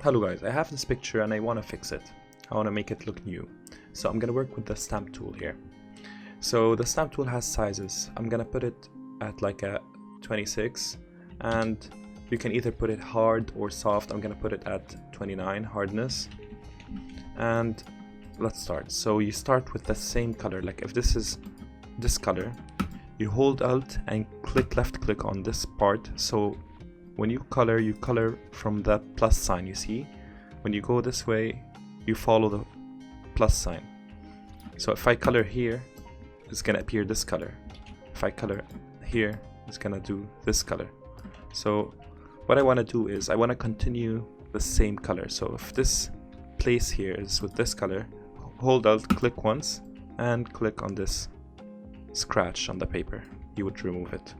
Hello guys, I have this picture and I want to fix it. I want to make it look new. So I'm going to work with the stamp tool here. So the stamp tool has sizes. I'm going to put it at like a 26, and you can either put it hard or soft. I'm going to put it at 29 hardness. And let's start. So you start with the same color. Like if this is this color, you hold Alt and left click on this part. So when you color from the plus sign, you see? When you go this way, you follow the plus sign. So if I color here, it's gonna appear this color. If I color here, it's gonna do this color. So what I wanna do is, I wanna continue the same color. So if this place here is with this color, hold Alt, click once, and click on this scratch on the paper. You would remove it.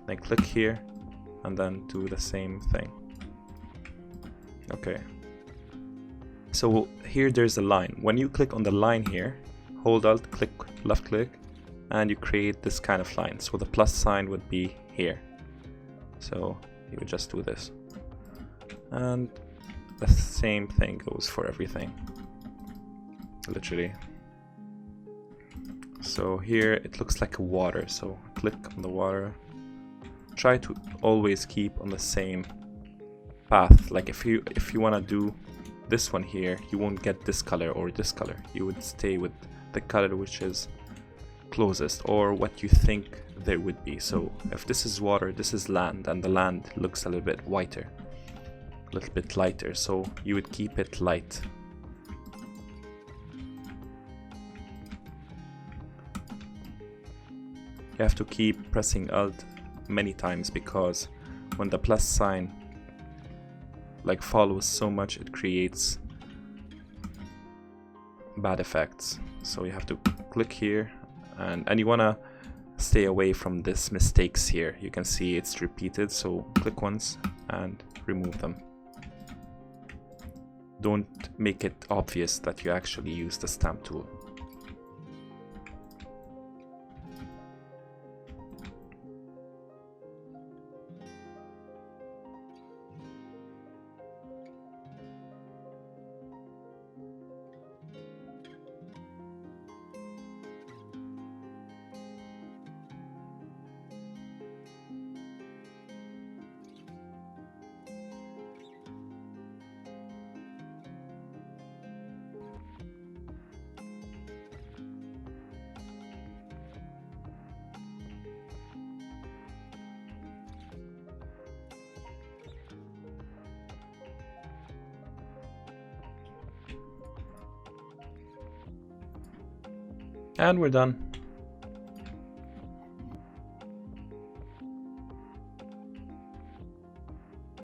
Then click here, and then do the same thing. Okay. So here there's a line. When you click on the line here, hold Alt, click left click, and you create this kind of line. So the plus sign would be here. So you would just do this. And the same thing goes for everything. Literally. So here it looks like a water. So click on the water. Try to always keep on the same path. Like if you want to do this one here, you won't get this color or this color. You would stay with the color which is closest, or what you think there would be. So if this is water, this is land, and the land looks a little bit whiter, a little bit lighter, so you would keep it light. You have to keep pressing Alt many times, because when the plus sign like follows so much, it creates bad effects. So you have to click here, and you want to stay away from this mistakes here. You can see it's repeated, so click once and remove them. Don't make it obvious that you actually use the stamp tool. And we're done.